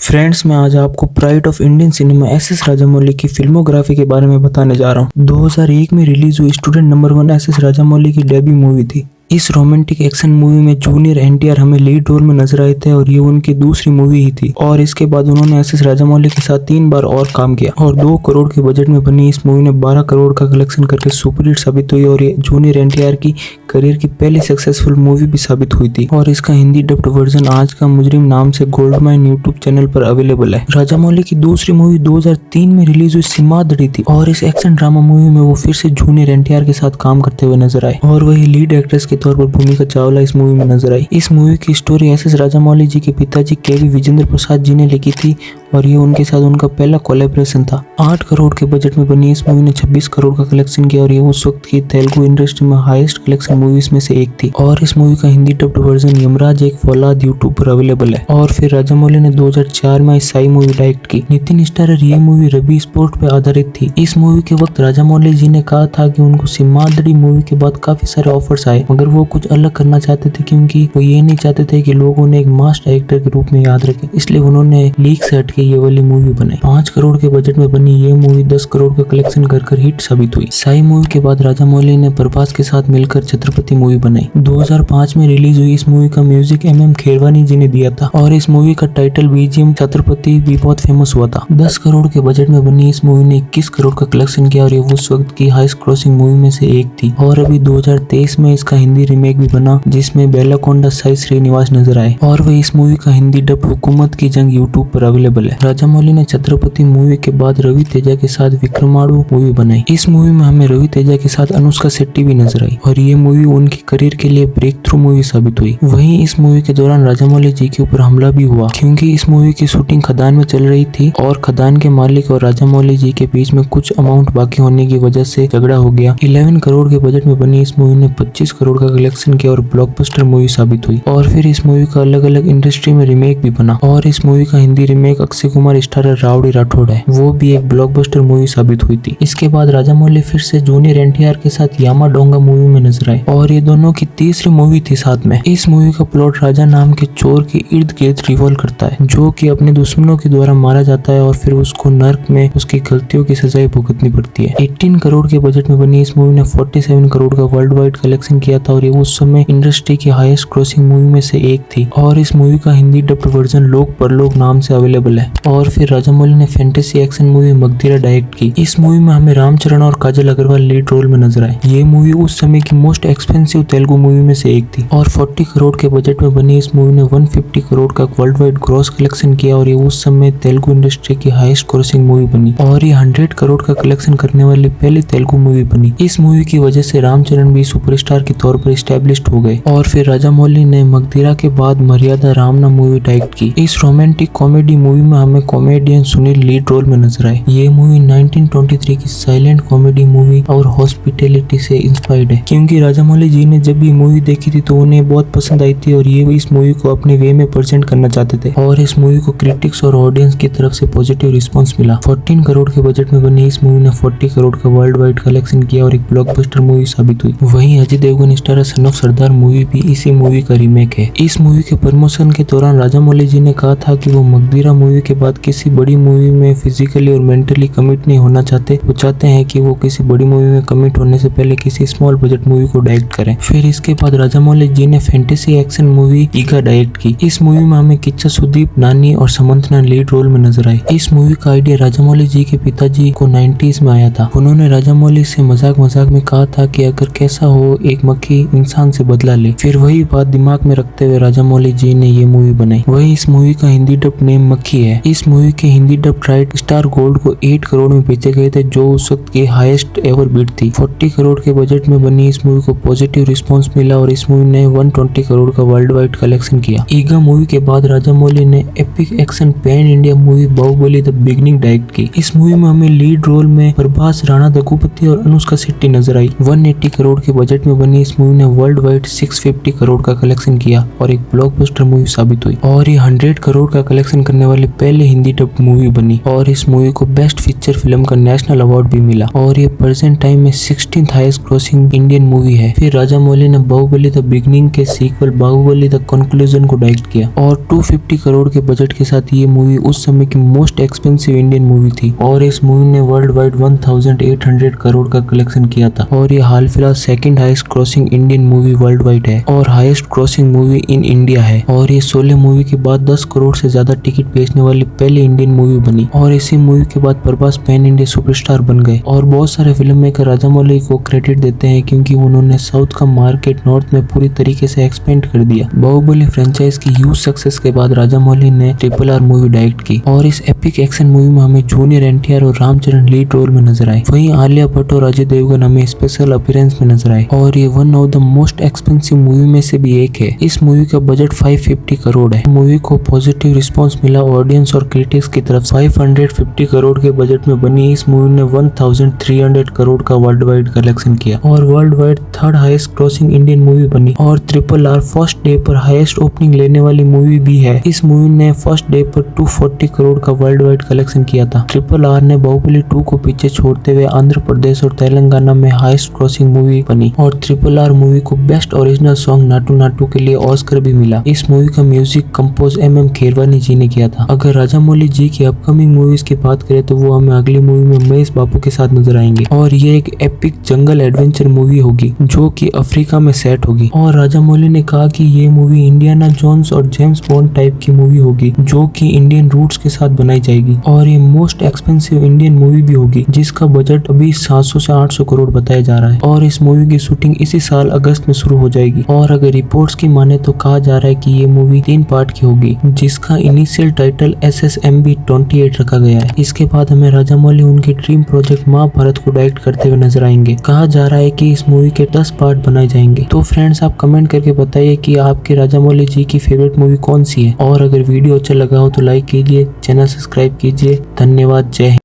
Friends, मैं आज आपको pride of Indian cinema S Rajamouli की फिल्मोग्राफी के बारे में बताने जा रहा हूँ। 2001 में रिलीज हुई स्टूडेंट नंबर 1 एस राजामौली की डेब्यू मूवी थी। इस रोमांटिक एक्शन मूवी में जूनियर एनटीआर हमें लीड रोल में नजर आए थे और ये उनकी दूसरी मूवी ही थी। और इसके बाद उन्होंने एस राजामौली के साथ 3 बार और काम किया और 2 करोड़ के बजट में बनी इस मूवी ने 12 करोड़ का कलेक्शन करके सुपरहिट साबित हुई और ये जूनियर एनटीआर की करियर की पहली सक्सेसफुल मूवी भी साबित हुई थी। और इसका हिंदी डब्ड वर्जन आज का मुजरिम नाम से गोल्डमाइन यूट्यूब चैनल पर अवेलेबल है। राजामौली की दूसरी मूवी 2003 में रिलीज हुई सिम्हाद्री थी और इस एक्शन ड्रामा मूवी में वो फिर से जूनियर एनटीआर के साथ काम करते हुए नजर आए और वही लीड एक्ट्रेस के तौर पर भूमिका चावला इस मूवी में नजर आई। इस मूवी की स्टोरी एस राजामौली जी के पिताजी केवी विजेंद्र प्रसाद जी ने लिखी थी और ये उनके साथ उनका पहला कोलैबोरेशन था। 8 करोड़ के बजट में बनी इस मूवी ने 26 करोड़ का कलेक्शन किया और ये उस वक्त की तेलुगु इंडस्ट्री में हाईएस्ट कलेक्शन मूवीज में से एक थी। और इस मूवी का हिंदी डब्ड वर्जन यमराज एक फौलाद यूट्यूब पर अवेलेबल है। और फिर राजामौली ने 2004 में साई मूवी डायरेक्ट की। नितिन स्टारर ये मूवी रवि स्पोर्ट पे आधारित थी। इस मूवी के वक्त राजामौली जी ने कहा था कि उनको सिम्हाद्री मूवी के बाद काफी सारे ऑफर्स आए, मगर वो कुछ अलग करना चाहते थे क्योंकि वो ये नहीं चाहते थे कि लोग उन्हें एक मास डायरेक्टर के रूप में याद रखें। इसलिए उन्होंने लीक से हटके ये वाली मूवी बनाई। 5 करोड़ के बजट में बनी ये मूवी 10 करोड़ का कलेक्शन कर हिट साबित हुई। साई मूवी के बाद राजामौली ने प्रभास के साथ मिलकर छत्रपति मूवी बनाई। 2005 में रिलीज हुई इस मूवी का म्यूजिक MM खेरवानी जी ने दिया था और इस मूवी का टाइटल BGM छत्रपति भी बहुत फेमस हुआ था। 10 करोड़ के बजट में बनी इस मूवी ने 21 करोड़ का कलेक्शन किया और ये उस वक्त की हाईएस्ट क्रॉसिंग मूवी में से एक थी। और अभी 2023 में इसका हिंदी रीमेक भी बना जिसमें बेलाकोंडा साई श्रीनिवास नजर आए और वह इस मूवी का हिंदी डब हुकूमत की जंग यूट्यूब पर अवेलेबल है। राजामौली ने छत्रपति मूवी के बाद रवि तेजा के साथ विक्रमाणु मूवी बनाई। इस मूवी में हमें रवि तेजा के साथ अनुष्का शेट्टी भी नजर आई और ये मूवी उनकी करियर के लिए ब्रेक थ्रू मूवी साबित हुई। वहीं इस मूवी के दौरान राजामौली जी के ऊपर हमला भी हुआ क्योंकि इस मूवी की शूटिंग खदान में चल रही थी और खदान के मालिक और राजामौली जी के बीच में कुछ अमाउंट बाकी होने की वजह से झगड़ा हो गया। 11 करोड़ के बजट में बनी इस मूवी ने 25 करोड़ का कलेक्शन किया और ब्लॉकबस्टर मूवी साबित हुई। और फिर इस मूवी का अलग अलग इंडस्ट्री में रीमेक भी बना और इस मूवी का Hindi remake Akshay Kumar starrer rowdy Rathore है, वो भी एक ब्लॉकबस्टर मूवी साबित हुई थी। इसके बाद राजामौली फिर से जूनियर एनटीआर के साथ यामा डोंगा मूवी में नजर आए और ये दोनों की तीसरी मूवी थी साथ में। इस मूवी का प्लॉट राजा नाम के चोर के इर्द गिर्द रिवॉल्व करता है जो कि अपने दुश्मनों के द्वारा मारा जाता है और फिर उसको नर्क में उसकी गलतियों की सजाएं भुगतनी पड़ती है। 18 करोड़ के बजट में बनी इस मूवी ने 47 करोड़ का वर्ल्ड वाइड कलेक्शन किया था और ये उस समय इंडस्ट्री की हाईएस्ट क्रॉसिंग मूवी में से एक थी। और इस मूवी का हिंदी डब्ड वर्जन लोक परलोक नाम से अवेलेबल है। और फिर राजामौली ने fantasy action movie Magadheera direct की। इस मूवी में हमें रामचरण और काजल अग्रवाल लीड रोल में नजर आए। ये मूवी उस समय की मोस्ट एक्सपेंसिव तेलुगु मूवी में से एक थी और 40 करोड़ के बजट में बनी इस मूवी ने 150 करोड़ का वर्ल्ड वाइड ग्रॉस कलेक्शन किया और ये उस समय तेलुगु इंडस्ट्री की हाईएस्ट क्रॉसिंग मूवी बनी और ये 100 करोड़ का कलेक्शन करने वाली पहली तेलुगु मूवी बनी। इस मूवी की वजह से रामचरण भी सुपरस्टार के तौर पर स्टैब्लिश्ड हो गए। और फिर राजामौली ने मगधीरा के बाद मर्यादा रामना मूवी डायरेक्ट की। इस रोमांटिक कॉमेडी मूवी में हमें कॉमेडियन सुनील लीड रोल में नजर आए। ये मूवी 1923 की साइलेंट कॉमेडी मूवी और हॉस्पिटैलिटी से इंस्पायर्ड है क्योंकि राजामौली जी ने जब ये मूवी देखी थी तो उन्हें बहुत पसंद आई थी और ये इस मूवी को अपने वे में प्रेजेंट करना चाहते थे और इस मूवी को क्रिटिक्स और ऑडियंस की तरफ से पॉजिटिव रिस्पांस मिला। 14 करोड़ के बजट में बनी इस मूवी ने 40 करोड़ का वर्ल्ड वाइड कलेक्शन किया और एक ब्लॉकबस्टर मूवी साबित हुई। वहीं Ajay Devgn starrer son of Sardaar movie भी इसी मूवी का रीमेक है। इस मूवी के प्रमोशन के दौरान राजामौली जी ने कहा था कि वो मगधीरा मूवी के बाद किसी बड़ी मूवी में फिजिकली और मेंटली कमिट नहीं होना चाहते। वो चाहते हैं कि वो किसी बड़ी मूवी में कमिट होने से पहले किसी स्मॉल बजट मूवी को डायरेक्ट करें। फिर इसके बाद राजामौली जी ने फैंटेसी एक्शन मूवी ईगा डायरेक्ट की। इस मूवी में हमें किच्चा सुदीप, नानी और समंतना लीड रोल में नजर आए। इस मूवी का आइडिया राजामौली जी के पिताजी को 90s में आया था। उन्होंने राजामौली से मजाक में कहा था कि अगर कैसा हो एक मक्खी इंसान से बदला ले। फिर वही बात दिमाग में रखते हुए राजामौली जी ने ये मूवी बनाई। वही इस मूवी का हिंदी डब नेम मक्खी है। इस मूवी के Hindi dub right star gold को 8 करोड़ में बेचे गए थे जो उस वक्त की हाईएस्ट एवर बिड थी। 40 करोड़ के बजट में बनी इस मूवी को पॉजिटिव रिस्पांस मिला और इस मूवी ने 120 करोड़ का वर्ल्ड वाइड कलेक्शन किया। ईगा मूवी के बाद राजामौली ने epic action pan India movie Baahubali the beginning direct की। इस मूवी में हमें लीड रोल में प्रभास, राणा दग्गुपति और अनुष्का शेट्टी नजर आई। 180 करोड़ के बजट में बनी इस मूवी मूवी ने वर्ल्ड वाइड 650 करोड़ का कलेक्शन किया और एक ब्लॉकबस्टर मूवी साबित हुई और ये 100 करोड़ का कलेक्शन करने वाली पहले हिंदी डब मूवी बनी और इस मूवी को बेस्ट फीचर फिल्म का नेशनल अवार्ड भी मिला और ये प्रेजेंट टाइम में 16th highest grossing Indian movie है। फिर राजामौली ने बाहुबली द बिगिनिंग के सीक्वल बाहुबली द कंक्लूजन को डायरेक्ट किया और 250 करोड़ के बजट के साथ ये मूवी उस समय की मोस्ट एक्सपेंसिव इंडियन मूवी थी और इस मूवी ने वर्ल्ड वाइड 1800 करोड़ का कलेक्शन किया था और ये हाल फिलहाल second highest grossing Indian movie world wide है और highest grossing movie in India है और ये शोले मूवी के बाद 10 करोड़ से ज्यादा टिकट बेचने वाली पहली इंडियन मूवी बनी और इसी मूवी के बाद प्रभास पैन इंडिया सुपरस्टार बन गए और बहुत सारे फिल्म मेकर राजामौली को क्रेडिट देते हैं क्योंकि उन्होंने साउथ का मार्केट नॉर्थ में पूरी तरीके से एक्सपेंड कर दिया। बाहुबली फ्रेंचाइज की ह्यूज सक्सेस के बाद राजामौली ने RRR मूवी डायरेक्ट की और इस एपिक एक्शन मूवी में हमें जूनियर NTR और रामचरण लीड रोल में नजर आए। वहीं आलिया भट्ट और अजय देवगन हमें स्पेशल अपीयरेंस में नजर आए और ये one of the most expensive movie में से भी एक है। इस मूवी का बजट 550 करोड़ है। मूवी को पॉजिटिव रिस्पांस मिला ऑडियंस और क्रिटिक्स की तरफ। 550 करोड़ के बजट में बनी इस मूवी ने 1300 करोड़ का वर्ल्ड वाइड कलेक्शन किया और world wide third highest grossing Indian movie बनी और RRR फर्स्ट डे पर हाईएस्ट ओपनिंग लेने वाली मूवी भी है। इस मूवी ने फर्स्ट डे पर 240 करोड़ का वर्ल्ड वाइड कलेक्शन किया था। RRR ने बाहुबली 2 को पीछे छोड़ते हुए आंध्र प्रदेश और तेलंगाना में हाईएस्ट ग्रॉसिंग मूवी बनी और RRR मूवी को best original song Naatu Naatu के लिए ऑस्कर भी मिला। इस मूवी का म्यूजिक कंपोज MM खेरवानी जी ने किया था। अगर राजामौली जी की अपकमिंग मूवीज की बात करें तो वो हमें अगली मूवी में महेश बाबू के साथ नजर आएंगे और ये एक एपिक जंगल एडवेंचर मूवी होगी जो कि अफ्रीका में सेट होगी और राजामौली ने कहा कि ये मूवी इंडियाना जोन्स और जेम्स बॉन्ड टाइप की मूवी होगी जो कि इंडियन रूट्स के साथ बनाई जाएगी और ये मोस्ट एक्सपेंसिव इंडियन मूवी भी होगी जिसका बजट अभी 700 से 800 करोड़ बताया जा रहा है और इस मूवी की शूटिंग इसी साल अगस्त में शुरू हो जाएगी और अगर रिपोर्ट्स की माने तो कहा जा रहा है कि ये मूवी 3 पार्ट की होगी जिसका इनिशियल टाइटल SSMB 28 रखा गया है। इसके बाद हमें राजामौली उनके ड्रीम प्रोजेक्ट महाभारत को डायरेक्ट करते हुए नजर आएंगे। कहा जा रहा है कि इस मूवी के 10 पार्ट बनाए जाएंगे। तो फ्रेंड्स आप कमेंट करके बताइए कि आपके राजामौली जी की फेवरेट मूवी कौन सी है और अगर वीडियो अच्छा लगा हो तो लाइक कीजिए, चैनल सब्सक्राइब कीजिए। धन्यवाद, जय हिंद।